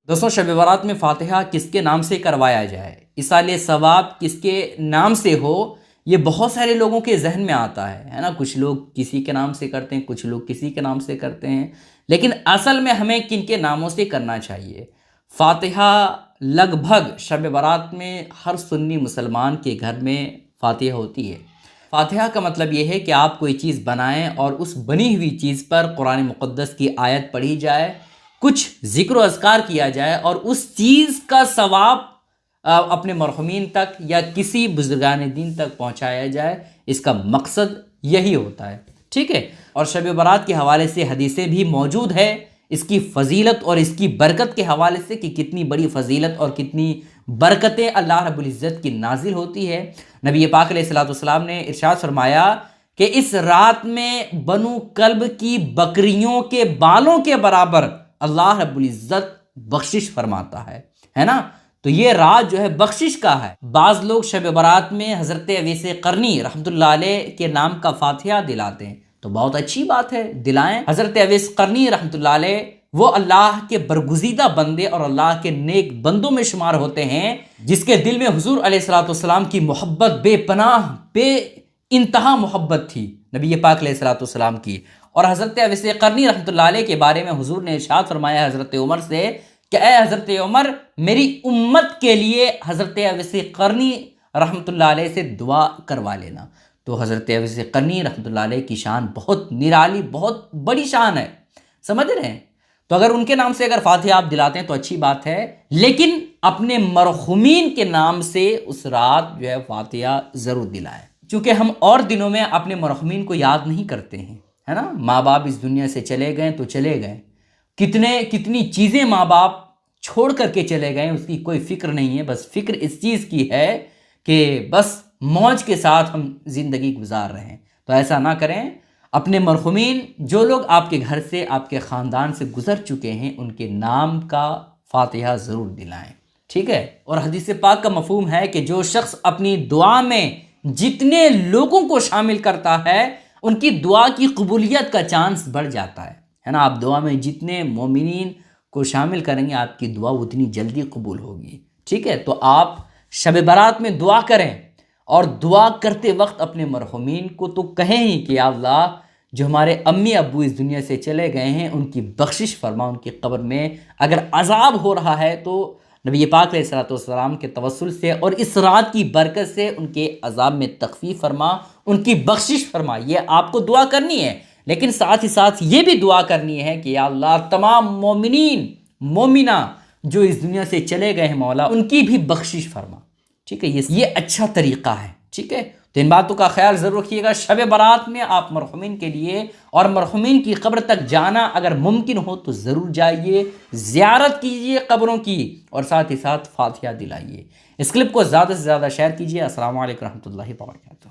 दोस्तों, शब बारात में फातिहा किसके नाम से करवाया जाए, इसाले सवाब किसके नाम से हो, ये बहुत सारे लोगों के जहन में आता है ना। कुछ लोग किसी के नाम से करते हैं, कुछ लोग किसी के नाम से करते हैं, लेकिन असल में हमें किन के नामों से करना चाहिए। फातिहा लगभग शब बारात में हर सुन्नी मुसलमान के घर में फातिहा होती है। फातिहा का मतलब यह है कि आप कोई चीज़ बनाएं और उस बनी हुई चीज़ पर कुरान मुक़द्दस की आयत पढ़ी जाए, कुछ ज़िक्र अज़कार किया जाए और उस चीज़ का सवाब अपने मरहुमीन तक या किसी बुजुर्गान दीन तक पहुंचाया जाए। इसका मकसद यही होता है, ठीक है। और शब बारात के हवाले से हदीसें भी मौजूद है, इसकी फ़जीलत और इसकी बरकत के हवाले से कि कितनी बड़ी फ़जीलत और कितनी बरकतें अल्लाह रब्बुल इज़्ज़त की नाजिल होती है। नबी पाक अलैहिस्सलाम ने इरशाद फरमाया कि इस रात में बनु कल्ब की बकरियों के बालों के बराबर अल्लाह रब्बुल इज़्ज़त बख्शिश फरमाता है ना। तो ये रात जो है बख्शिश का है। बाज़ लोग शब बारात में हज़रत अवीस क़रनी रहमतुल्लाह अलैह के नाम का फातिहा दिलाते हैं, तो बहुत अच्छी बात है, दिलाएं। हज़रत अवीस क़रनी रहमतुल्लाह अलैह वो अल्लाह के बरगुज़ीदा बंदे और अल्लाह के नेक बंदों में शुमार होते हैं, जिसके दिल में हुज़ूर अलैहिस्सलाम की मोहब्बत बेपनाह बे इंतहा मोहब्बत थी नबी पाक अलैहिस्सलाम की। और हज़रत अवीस क़रनी रहमतुल्लाह अलैह के बारे में हुज़ूर ने इरशाद फरमाया हज़रत उमर से कि ऐ हज़रत उमर, मेरी उम्मत के लिए हज़रत अवीस क़रनी रहमतुल्लाह अलैह से दुआ करवा लेना। तो हज़रत अवीस क़रनी रहमतुल्लाह अलैह की शान बहुत निराली, बहुत बड़ी शान है, समझ रहे हैं। तो अगर उनके नाम से अगर फातिहा आप दिलाते हैं तो अच्छी बात है, लेकिन अपने मरहुमीन के नाम से उस रात जो है फातिहा ज़रूर दिलाएं, क्योंकि हम और दिनों में अपने मरहुमीन को याद नहीं करते हैं, है ना। माँ बाप इस दुनिया से चले गए तो चले गए, कितनी चीज़ें माँ बाप छोड़ करके चले गए, उसकी कोई फिक्र नहीं है। बस फिक्र इस चीज़ की है कि बस मौज के साथ हम ज़िंदगी गुजार रहे हैं। तो ऐसा ना करें। अपने मरहुमीन जो लोग आपके घर से, आपके ख़ानदान से गुज़र चुके हैं, उनके नाम का फातिहा ज़रूर दिलाएं, ठीक है। और हदीस पाक का मफ़हूम है कि जो शख्स अपनी दुआ में जितने लोगों को शामिल करता है, उनकी दुआ की कबूलियत का चांस बढ़ जाता है ना। आप दुआ में जितने मोमिनीन को शामिल करेंगे, आपकी दुआ उतनी जल्दी कबूल होगी, ठीक है। तो आप शब बारात में दुआ करें और दुआ करते वक्त अपने मरहुमीन को तो कहें ही कि या अल्लाह, जो हमारे अम्मी अब्बू इस दुनिया से चले गए हैं उनकी बख्शिश फरमा, उनकी कब्र में अगर अजाब हो रहा है तो नबी पाक अलैहिस्सलाम के तवस्सुल से और इस रात की बरकत से उनके अजाब में तखफीफ फरमा, उनकी बख्शिश फरमा। ये आपको दुआ करनी है, लेकिन साथ ही साथ ये भी दुआ करनी है कि या अल्लाह, तमाम मोमिनीन मोमिना जो इस दुनिया से चले गए हैं मौला, उनकी भी बख्शिश फरमा, ठीक है। ये अच्छा तरीक़ा है, ठीक है। तो इन बातों का ख्याल ज़रूर रखिएगा। शब बारात में आप मरहुमीन के लिए और मरहुमीन की कब्र तक जाना अगर मुमकिन हो तो ज़रूर जाइए, ज़ियारत कीजिए कब्रों की और साथ ही साथ फातिहा दिलाइए। इस क्लिप को ज़्यादा से ज़्यादा शेयर कीजिए। अस्सलामु अलैकुम रहमतुल्लाहि व बरकातुहू।